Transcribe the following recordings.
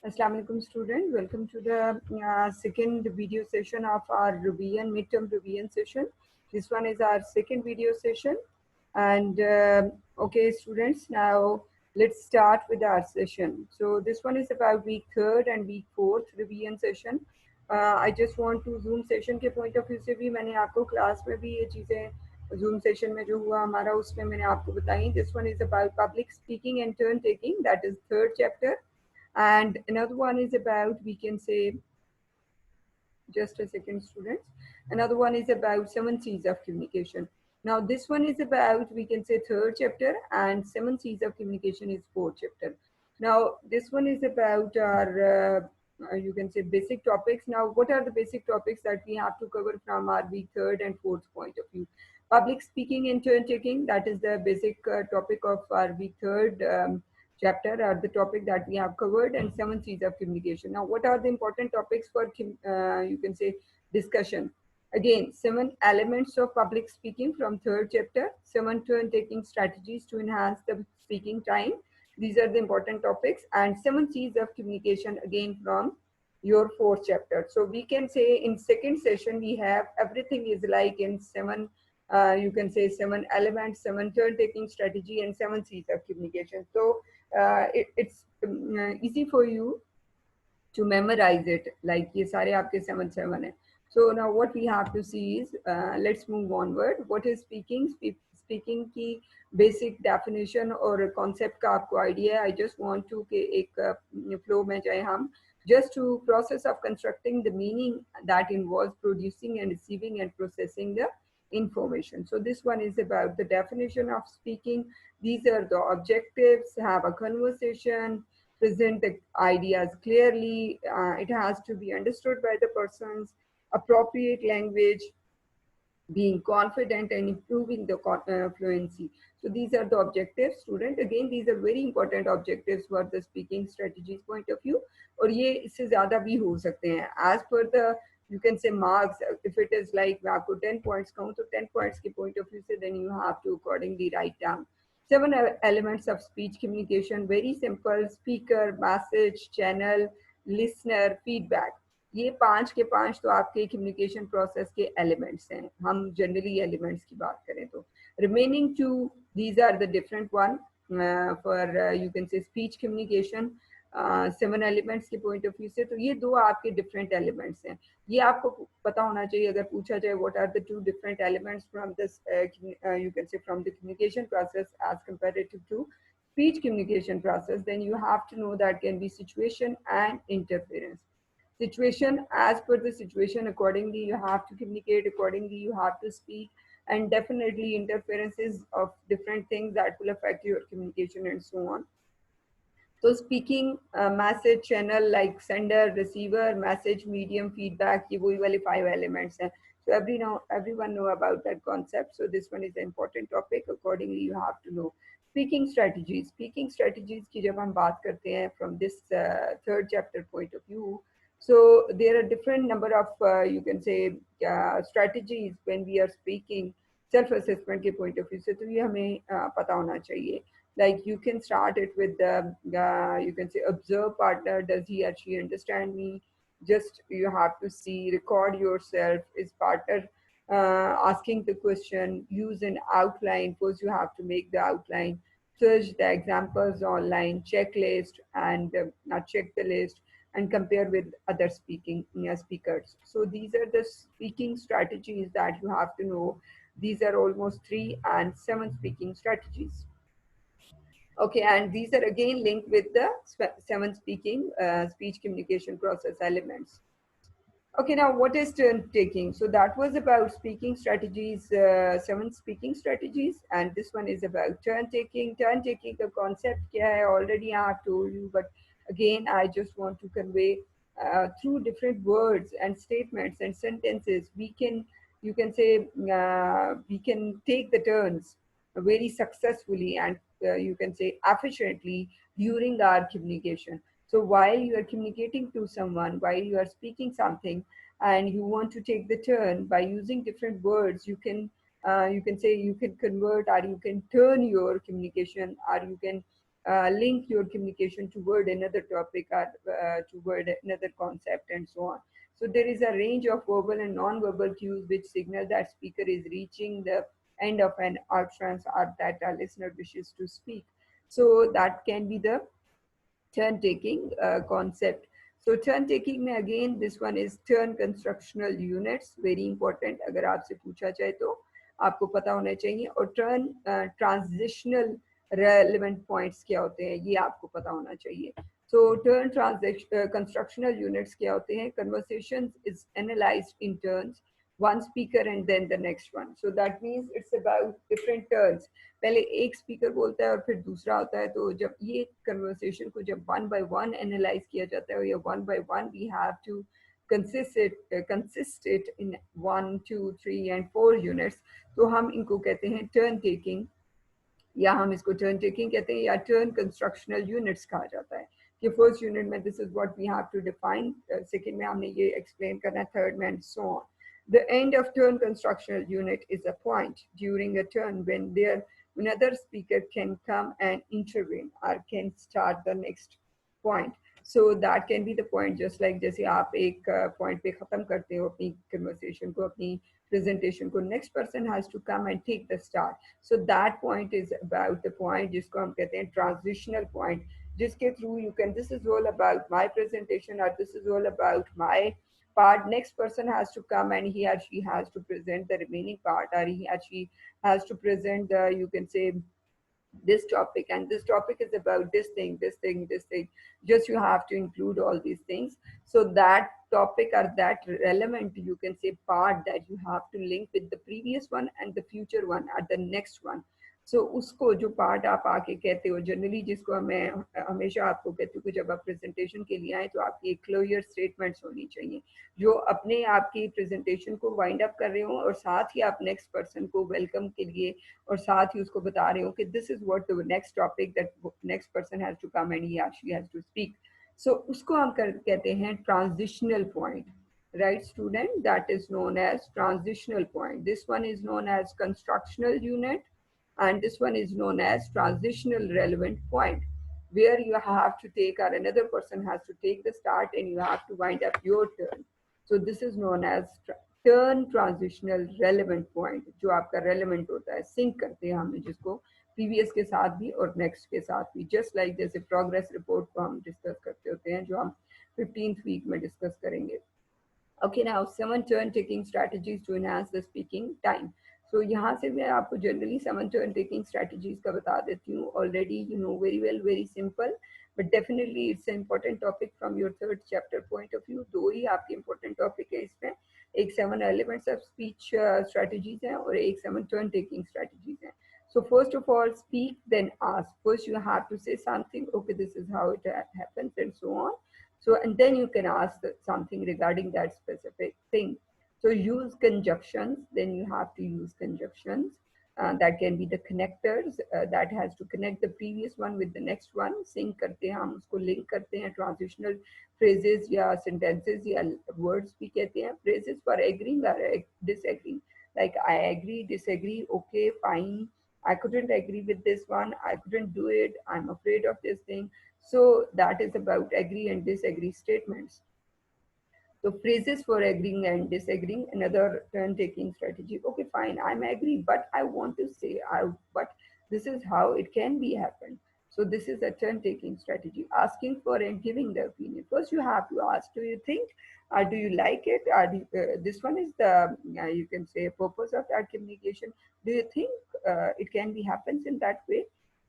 Assalamu alaikum student. Welcome to the second video session of our revision, midterm revision session. This one is our second video session. And okay students, now let's start with our session. So this one is about week third and week fourth revision session. I just want to Zoom session के point of view से भी मैंने आपको class में भी ये चीज़ें Zoom session में जो हुआ हमारा उसमें मैंने आपको बताई. This one is about public speaking and turn taking, that is third chapter. And another one is about, we can say, just a second students, another one is about 7 C's of communication. Now this one is about, we can say, third chapter, and 7 C's of communication is fourth chapter. Now this one is about our you can say basic topics. Now what are the basic topics that we have to cover from our week third and fourth point of view? Public speaking and turn taking, that is the basic topic of our week third chapter, are the topic that we have covered, and 7 C's of communication. Now what are the important topics for you can say discussion? Again, 7 elements of public speaking from third chapter, 7 turn taking strategies to enhance the speaking time. These are the important topics, and 7 C's of communication again from your fourth chapter. So we can say in second session we have everything is like in you can say 7 elements, 7 turn taking strategy, and 7 C's of communication. So it's easy for you to memorize it, like ये सारे आपके 7 है. So now what we have to see is, let's move onward. What is speaking? Speaking की basic definition और concept का आपको idea है. I just want to कि एक flow में जाए हम, just to process of constructing the meaning that involves producing and receiving and processing the information. So this one is about the definition of speaking. These are the objectives: have a conversation, present the ideas clearly, it has to be understood by the persons, appropriate language, being confident, and improving the fluency. So these are the objectives, student. Again, these are very important objectives for the speaking strategies point of view. और ये इससे ज़्यादा भी हो सकते हैं as per the, you can say, marks. If it is like मैं आपको 10 points कहूँ तो 10 points के point of view से then you have to accordingly write down 7 elements of speech communication. Very simple: speaker, message, channel, listener, feedback. ये 5 के 5 तो आपके कम्युनिकेशन प्रोसेस के एलिमेंट्स हैं. हम जनरली एलिमेंट्स की बात करें तो remaining 2, these are the different one for you can say speech communication. 7 elements के पॉइंट ऑफ व्यू से तो ये 2 आपके डिफरेंट एलिमेंट्स हैं. ये आपको पता होना चाहिए अगर पूछा जाए what are the 2 different elements from this you can say from the communication process as comparative to speech communication process, then you have to know that can be situation and interference. Situation, as per the situation, accordingly you have to communicate, accordingly you have to speak, and definitely interferences of different things that will affect your communication and so on. So speaking, message, channel, like sender, receiver, message, medium, feedback, ये वही वाले 5 elements हैं. So everyone know about that concept. So this one is an important topic. Accordingly, you have to know. Speaking strategies. Speaking strategies की जब हम बात करते हैं from this third chapter point of view, so there are different number of you can say strategies when we are speaking. Self assessment के point of view से तो ये हमें पता होना चाहिए. Like you can start it with the you can say observe partner, does he or she understand me? Just you have to see, record yourself, is partner asking the question, use an outline, first you have to make the outline, search the examples online, checklist, and not check the list, and compare with other speakers. So these are the speaking strategies that you have to know. These are almost 3 and 7 speaking strategies. Okay, and these are again linked with the 7 speech communication process elements. Okay, now what is turn taking? So that was about speaking strategies, 7 speaking strategies, and this one is about turn taking. Turn taking the concept kya hai, already I have told you, but again I just want to convey through different words and statements and sentences. We can, you can say, we can take the turns very successfully and you can say efficiently during our communication. So while you are communicating to someone, while you are speaking something, and you want to take the turn by using different words, you can say you can convert, or you can turn your communication, or you can link your communication toward another topic or toward another concept and so on. So there is a range of verbal and non-verbal cues which signal that speaker is reaching the end of an utterance or that a listener wishes to speak. So that can be the turn taking concept. So turn taking में again this one is turn constructional units, very important. अगर आपसे पूछा जाए तो आपको पता होना चाहिए. और turn transitional relevant points क्या होते हैं ये आपको पता होना चाहिए. So turn constructional units क्या होते हैं? Conversations is analyzed in turns, one speaker and then the next one. So that means it's about different turns. पहले एक स्पीकर बोलता है और फिर दूसरा होता है. तो जब ये कन्वर्सेशन को जब वन बाय वन एनालाइज किया जाता है या one by one we have to consist it in 1 2 3 and 4 units. तो हम इनको कहते हैं टर्न टेकिंग, या हम इसको टर्न टेकिंग कहते हैं, या टर्न कंस्ट्रक्शनल यूनिट्स कहा जाता है. कि फर्स्ट यूनिट में this is what we have to define, second में हमने ये एक्सप्लेन करना है, थर्ड में and so on. The end of turn constructional unit is a point during a turn when another speaker can come and intervene or can start the next point. So that can be the point, just like जैसे आप एक point पे खत्म करते हो अपनी conversation को, अपनी presentation को, next person has to come and take the start. So that point is about the point जिसको हम कहते हैं transitional point, जिसके through you can, this is all about my presentation or this is all about my part. Next person has to come and he or she has to present the remaining part, or he or she has to present the, you can say, this topic, and this topic is about this thing, this thing, this thing. Just you have to include all these things. So that topic or that relevant, you can say, part that you have to link with the previous one and the future one or the next one. So उसको जो part आप आके कहते हो, generally जिसको मैं हमेशा आपको कहती हूँ कि जब आप प्रेजेंटेशन के लिए आए तो आपकी एक क्लियर स्टेटमेंट्स होनी चाहिए जो अपने आपकी प्रेजेंटेशन को वाइंड अप कर रहे हो, और साथ ही आप नेक्स्ट पर्सन को वेलकम के लिए और साथ ही उसको बता रहे हो कि this is what the next topic that next person has to come and he और she has to speak. So उसको हम कहते हैं transitional point. Right, student? That is known as transitional point. This one is known as constructional unit, and this one is known as transitional relevant point, where you have to take, or another person has to take the start and you have to wind up your turn. So this is known as turn transitional relevant point, जो आपका relevant होता है, sync करते हैं हम जिसको previous के साथ भी और next के साथ भी, just like जैसे progress report को हम discuss करते होते हैं जो हम 15th week में discuss करेंगे. Okay, now 7 turn taking strategies to enhance the speaking time. So यहाँ से मैं आपको generally 7 turn taking strategies का बता देती हूँ. Already you know very well, very simple, but definitely it's an important topic from your third chapter point of view. दो ही आपके important topic है इसमें, एक 7 elements of speech strategies हैं और एक 7 turn taking strategies हैं. So first of all, speak, then ask. First you have to say something, okay, this is how it happens and so on. So, and then you can ask something regarding that specific thing. So use conjunctions, then you have to use conjunctions. That can be the connectors that has to connect the previous one with the next one. Sync करते हैं हम उसको link करते हैं. Transitional phrases या sentences या words भी कहते हैं. Phrases for agreeing or disagreeing. Like I agree, disagree, okay, fine. I couldn't agree with this one. I couldn't do it. I'm afraid of this thing. So that is about agree and disagree statements. So phrases for agreeing and disagreeing, another turn-taking strategy. Okay, fine, I'm agree, but I want to say, but this is how it can be happened. So this is a turn-taking strategy. Asking for and giving the opinion. First, you have to ask, do you think, or do you like it? This one is the, you can say, purpose of that communication. Do you think it can be happens in that way?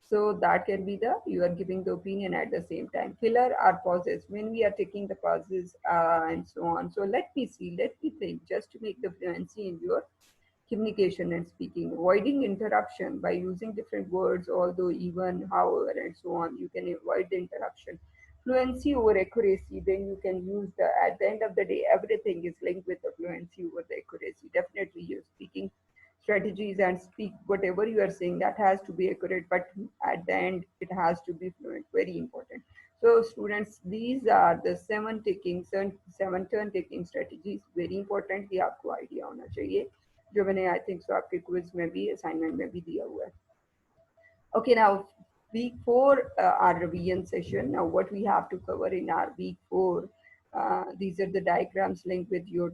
So that can be the, you are giving the opinion at the same time. Filler are pauses, when we are taking the pauses and so on. So let me see, let me think, just to make the fluency in your communication and speaking. Avoiding interruption by using different words, although, even, however, and so on. You can avoid the interruption. Fluency over accuracy, then you can use the, at the end of the day, everything is linked with the fluency over the accuracy. Definitely you're speaking strategies and speak whatever you are saying, that has to be accurate, but at the end it has to be fluent, very important. So students, these are the 7 turn taking strategies, very important कि आपको idea होना चाहिए, जो मैंने I think so आपके quiz में भी, assignment में भी दिया हुआ है. Okay, now week 4, our revision session. Now, what we have to cover in our week 4, these are the diagrams linked with your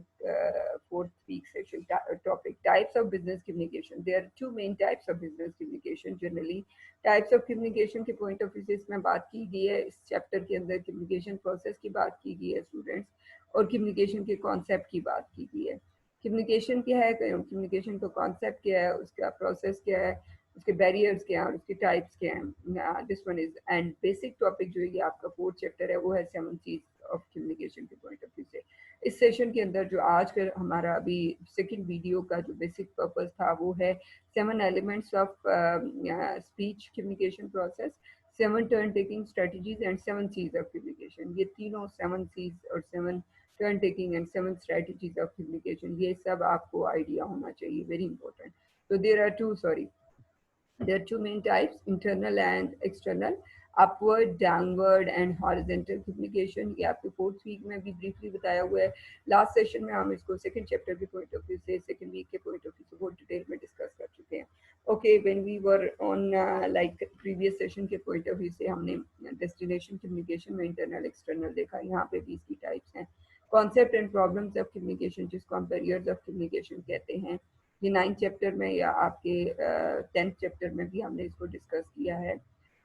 fourth week session topic, types of business communication. There are two main types of business communication generally. Types of communication के point of view से इसमें बात की गई है, इस chapter के अंदर कम्युनिकेशन प्रोसेस की बात की गई है स्टूडेंट्स, और कम्युनिकेशन के कॉन्सेप्ट की बात की गई है। कम्युनिकेशन क्या है, कम्युनिकेशन का कॉन्सेप्ट क्या है, उसका प्रोसेस क्या है, उसके बैरियर्स क्या हैं और उसके टाइप्स क्या हैं। This one is and basic topic जो है आपका फोर्थ चैप्टर है, वो है 7 चीज ऑफ कम्युनिकेशन के पॉइंट ऑफ व्यू से। इस सेशन के अंदर जो आज का हमारा अभी सेकंड वीडियो का जो बेसिक पर्पस था वो है 7 elements of speech communication process, 7 turn taking strategies and 7 Cs of communication. ये तीनों 7 सीज और 7 turn taking and 7 strategies of communication, ये सब आपको आइडिया होना चाहिए, वेरी इंपॉर्टेंट। तो there are two main types, internal and external, upward, downward and horizontal communication। ये आपके फोर्थ वीक में भी ब्रीफली बताया हुआ है। लास्ट सेशन में हम इसको सेकंड चैप्टर के पॉइंट ऑफ व्यू से, सेकंड वीक के पॉइंट ऑफ व्यू से बहुत डिटेल में डिस्कस कर चुके हैं। Okay, when we were on like previous session के पॉइंट ऑफ व्यू से हमने डेस्टिनेशन कम्युनिकेशन में इंटरनल एक्सटर्नल देखा। यहाँ पे भी इसकी टाइप्स हैं। Concept and problems of communication, जिसको हम बैरियर्स ऑफ कम्युनिकेशन कहते हैं, ये 9th चैप्टर में या आपके 10th चैप्टर में भी हमने इसको डिस्कस किया है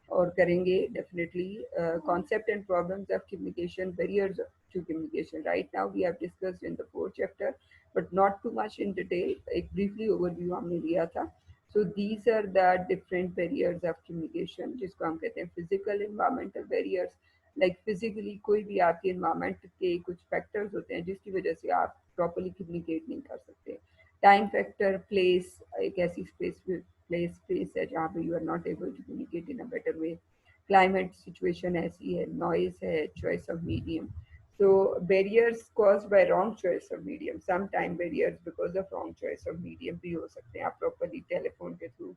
और करेंगे definitely. Concept and problems of communication, barriers to communication, right now we have discussed in the 4th chapter but not too much in detail, एक ब्रीफली ओवरव्यू हमने लिया था। So these are the different barriers of communication, जिसको हम कहते हैं physical environmental barriers. Like physically कोई भी आपके इन्वायरमेंट के कुछ फैक्टर्स होते हैं जिसकी वजह से आप प्रॉपरली कम्युनिकेट नहीं कर सकते। टाइम फैक्टर, प्लेस, एक ऐसी स्पेस है जहाँ पे you are not able to communicate in a better way. Climate situation ऐसी है, नॉइज है, choice of medium. So barriers caused by wrong choice of medium, sometime barriers because of wrong choice of medium भी हो सकते हैं। आप properly telephone के through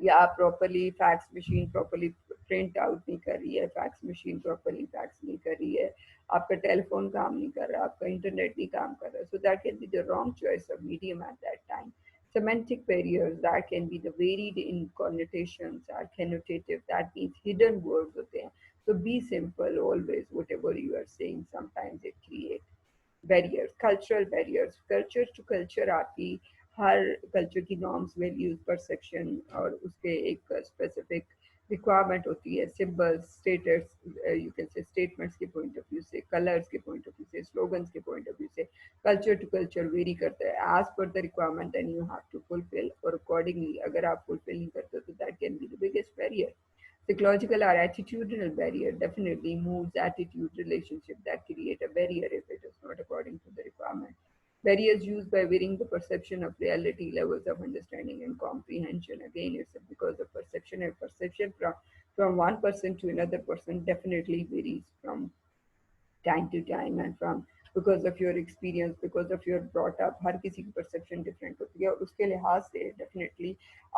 या आप properly fax machine properly print out नहीं कर रही है, फैक्स मशीन प्रॉपरली फैक्स नहीं कर रही है, आपका टेलीफोन काम नहीं कर रहा, आपका इंटरनेट नहीं काम कर रहा, so that can be the wrong choice of medium at that time. Semantic barriers, that can be the varied in connotations or connotative, that means hidden words होते हैं। So be simple always, whatever you are saying, sometimes it creates barriers. Cultural barriers, culture to culture आपकी हर culture की norms, values, perception और उसके एक specific requirement होती है। Symbols, status, you can say statements के पॉइंट ऑफ व्यू से, कलर्स के पॉइंट ऑफ व्यू से, स्लोगन्स के पॉइंट ऑफ व्यू से कल्चर टू कल्चर वेरी करता है as per the requirement and you have to fulfil, और अकॉर्डिंगली अगर आप फुलफिल नहीं करते तो that can be the biggest barrier. Psychological or attitudinal barrier, definitely moods, attitude, relationship that create a barrier if it is not according to the requirement. Barriers used by varying the perception of reality, levels of understanding and comprehension. Again, it's because of perception, and perception from one person to another person definitely varies from time to time and from because of your experience, because of your brought up, हर किसी की perception different होती है और उसके लिहाज से definitely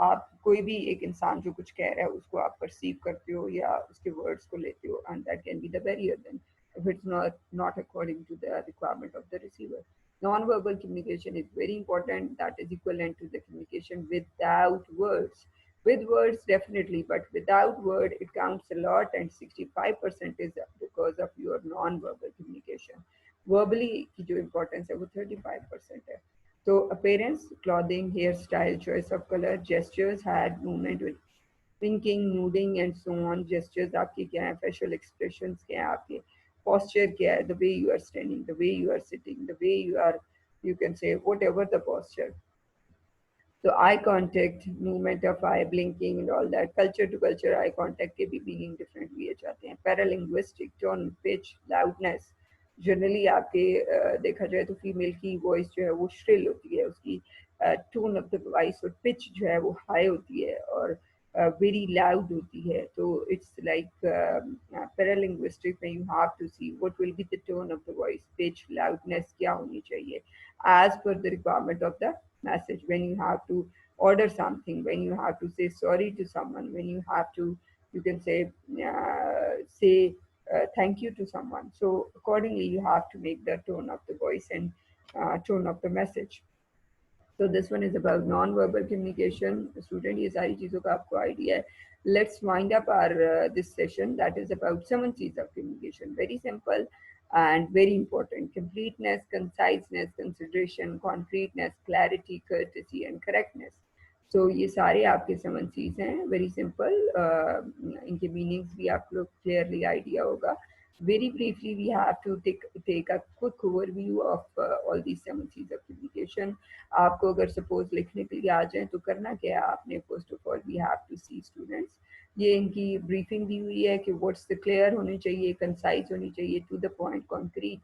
आप कोई भी एक इंसान जो कुछ कह रहा है उसको आप perceive करते हो या उसके words को लेते हो, and that can be the barrier then if it's not according to the requirement of the receiver. Non-verbal communication is very important, that is equivalent to the communication without words. With words definitely, but without word it counts a lot, and 65% is because of your non-verbal communication. Verbally की जो importance है वो 35% है। So appearance, clothing, hairstyle, choice of color, gestures, hand movement with winking, nodding and so on. Gestures आपके क्या हैं, facial expressions क्या हैं आपके, posture क्या है, the way you are standing, the way you are sitting, the way you are, you can say whatever the posture. So eye contact, movement of eye, blinking and all that. Culture to culture eye contact के भी meaning different लिए जाते हैं। Paralinguistic, tone, pitch, loudness. Generally आपके देखा जाए तो female की वॉइस जो है वो श्रिल होती है, उसकी टोन ऑफ द वॉइस और पिच जो है वो हाई होती है और वेरी लाउड होती है। तो इट्स लाइक पैरालिंग्विस्टिक में you have to see what will be the tone of the voice, pitch, loudness क्या होनी चाहिए as per the requirement of the message. When you have to order something, when you have to say sorry to someone, when you have to, you can say thank you to someone. So accordingly, you have to make the tone of the voice and tone of the message. So this one is about non-verbal communication. Student, ये सारी चीज़ों का आपको idea है. Let's wind up our this session that is about 7 C's of communication. Very simple and very important: completeness, conciseness, consideration, concreteness, clarity, courtesy, and correctness. So ये सारे आपके 7 C's हैं. Very simple. इनके meanings भी आप लोग clearly idea होगा. Very briefly, we have to take a quick overview of all these 7 C's of communication. आपको अगर सपोज लिखने के लिए आ जाए तो करना क्या है आपने? First of all we have to see students, ये इनकी ब्रीफिंग दी हुई है कि व्हाट्स द क्लियर होने चाहिए, कंसाइज होनी चाहिए, to the point, concrete,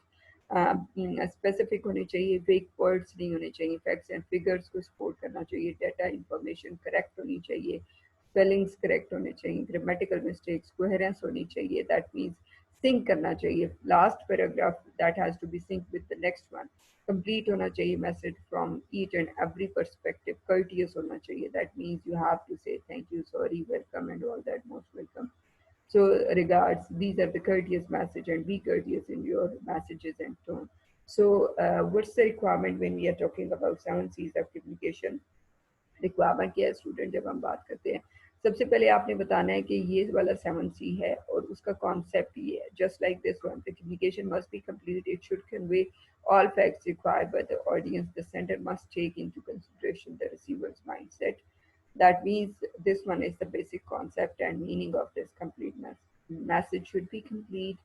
specific होने चाहिए, वेग वर्ड्स नहीं होने चाहिए, फैक्ट्स एंड फिगर्स को सपोर्ट करना चाहिए, डाटा इंफॉर्मेशन करेक्ट होनी चाहिए, स्पेलिंग्स करेक्ट होने चाहिए, ग्रामेटिकल मिस्टेक्स, कोहेरेंस होनी चाहिए, दैट मीन्स सिंक करना चाहिए, last paragraph that has to be sync with the next one, complete होना चाहिए message from each and every perspective, courteous होना चाहिए, that means you have to say thank you, sorry, welcome and all that, most welcome. So regards, these are the courteous message, and be courteous in your messages and tone. So what's the requirement when we are talking about 7 C's of communication? Requirement क्या है student? जब हम बात करते हैं, सबसे पहले आपने बताना है कि ये वाला 7C है और उसका कॉन्सेप्ट ये है. Just like this one, the communication must be complete, it should convey all facts required by the audience. The sender must take into consideration the receiver's mindset. That means this one is the basic concept and meaning of this completeness. Message should be complete.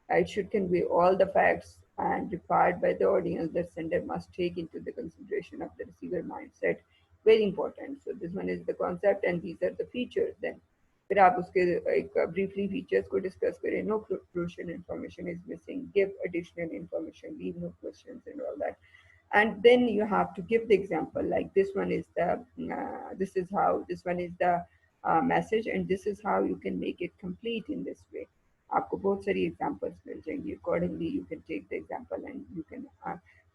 It should convey all the facts and required by the audience. The sender must take into the consideration of the receiver mindset. Very important. So this one is the concept and these are the features. Then फिर आप उसके एक briefly features को discuss करें. No crucial information is missing. Give additional information. Leave no questions and all that. And then you have to give the example, like this one is the this is how, this one is the message, and this is how you can make it complete in this way. आपको बहुत सारी examples मिल जाएंगी. Accordingly you can take the example and you can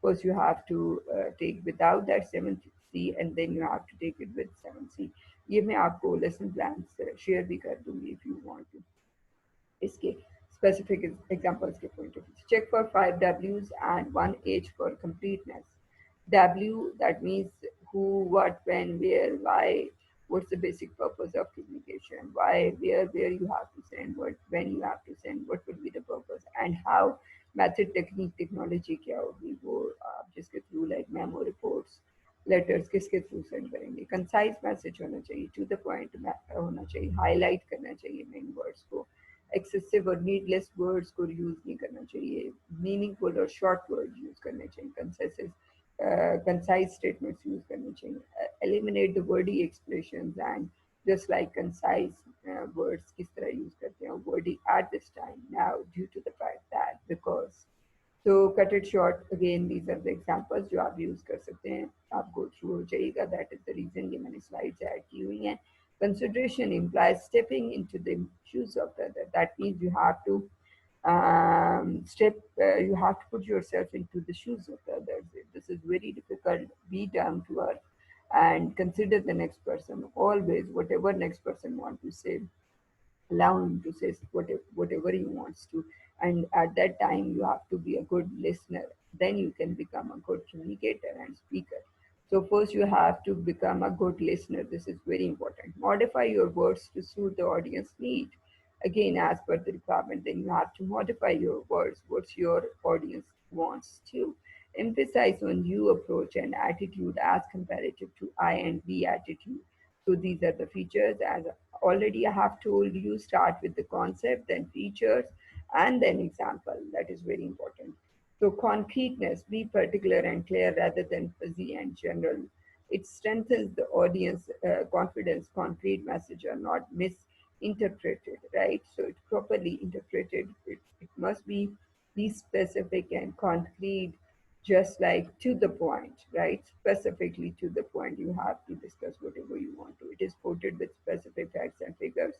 first you have to take without that 7C and then you have to take it with 7C. ये मैं आपको lesson plans share भी कर दूंगी if you want to. इसके specific examples के point of view. Check for 5 W's and 1 H for completeness. W, that means who, what, when, where, why, what's the basic purpose of communication, why, where you have to send, what, when you have to send, what would be the purpose, and how, method, technique, technology क्या होगी वो आप जिसके through like memo reports, letters किसके through send करेंगे. Concise message होना चाहिए, to the point होना चाहिए, हाईलाइट करना चाहिए मेन वर्ड्स को, एक्सेसिव और नीडलेस वर्ड्स को यूज नहीं करना चाहिए, मीनिंगफुल और शॉर्ट वर्ड यूज करने चाहिए, concise statements use करने चाहिए, eliminate the wordy expressions, and just like concise words किस तरह use करते हैं wordy at this time, now, due to the fact that, because. So cut it short. Again, these are the examples जो आप use कर सकते हैं. आप go through हो जाइएगा. That is the reason ये मैंने slides add की हुई हैं. Consideration implies stepping into the shoes of the other. That means you have to you have to put yourself into the shoes of the others. This is very difficult. Be down to earth and consider the next person. Always, whatever next person wants to say, allow him to say whatever he wants to. And at that time, you have to be a good listener. Then you can become a good communicator and speaker. So first you have to become a good listener. This is very important. Modify your words to suit the audience need. Again, as per the requirement, then you have to modify your words, what your audience wants to. Emphasize on you approach and attitude as comparative to I and we attitude. So these are the features. As already I have told you, start with the concept, then features, and then example. That is very important. So concreteness, be particular and clear rather than fuzzy and general. It strengthens the audience confidence. Concrete message are not misinterpreted, right? So it's properly interpreted. It must be specific and concrete, just like to the point, right? Specifically to the point. You have to discuss whatever you want to. It is quoted with specific facts and figures,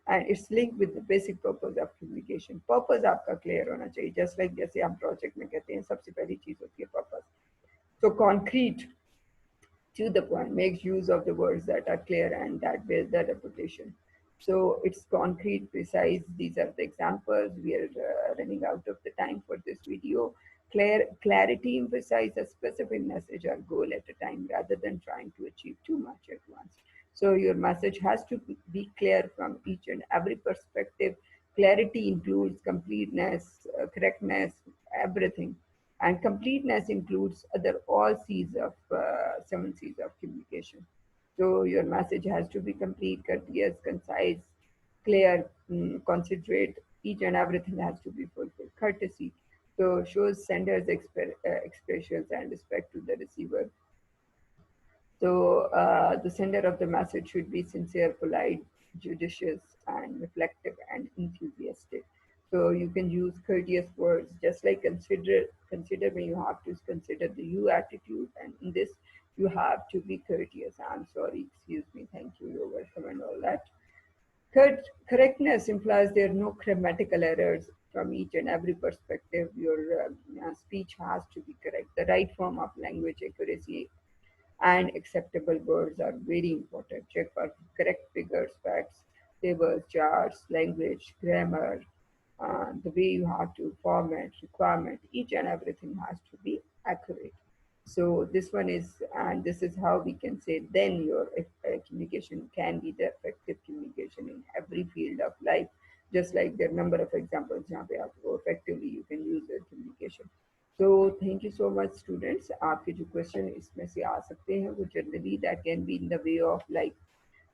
and it's linked with the basic purpose of communication. Purpose आपका clear होना चाहिए. Just like जैसे हम project में कहते हैं सबसे पहली चीज होती है purpose. So concrete, to the point, makes use of the words that are clear and that build the reputation. So it's concrete, precise. These are the examples. We are running out of the time for this video. clarity, emphasize a specific message or goal at a time rather than trying to achieve too much at once. So your message has to be clear from each and every perspective. Clarity includes completeness, correctness, everything. And completeness includes other all C's of 7 C's of communication. So your message has to be complete, courteous, concise, clear, considerate. Each and everything has to be fulfilled. Courtesy, so shows sender's expressions and respect to the receiver. So the sender of the message should be sincere, polite, judicious, and reflective and enthusiastic. So you can use courteous words, just like consider when you have to consider the you attitude, and in this you have to be courteous. I'm sorry, excuse me, thank you, you're welcome, and all that. Correctness implies there are no grammatical errors from each and every perspective. Your speech has to be correct. The right form of language accuracy and acceptable words are very important. Check for correct figures, facts, tables, charts, language, grammar, the way you have to format, requirement, each and everything has to be accurate. So this one is, and this is how we can say then your communication can be the effective communication in every field of life. Just like there are number of examples जहाँ पे आपको effectively you can use your communication. So thank you so much students. आपके जो question इसमें से आ सकते हैं वो generally that can be in the way of like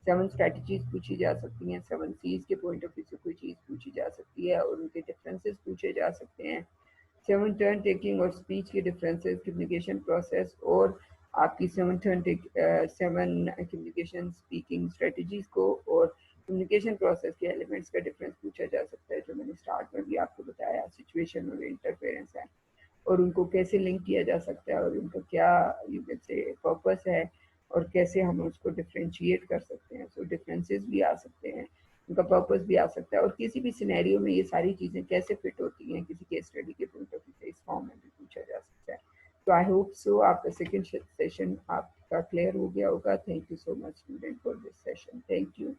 7 strategies पूछी जा सकती हैं, 7 C's के point of view से कोई चीज़ पूछी जा सकती है और उनके differences पूछे जा सकते हैं. 7 turn taking और speech के differences, communication process और आपकी 7 communication speaking strategies को और communication process के elements का difference पूछा जा सकता है, जो मैंने start में भी आपको बताया, situation और interference है और उनको कैसे लिंक किया जा सकता है और उनका क्या यू कैन से पर्पस है और कैसे हम उसको डिफ्रेंशिएट कर सकते हैं. सो डिफरेंसेस भी आ सकते हैं, उनका पर्पस भी आ सकता है और किसी भी सिनेरियो में ये सारी चीज़ें कैसे फिट होती हैं किसी केस स्टडी के पॉइंट ऑफ व्यू से इस फॉर्म में भी पूछा जा सकता है. तो आई होप सो आपका सेकेंड सेशन आपका क्लियर हो गया होगा. Thank you so much student for this session. Thank you.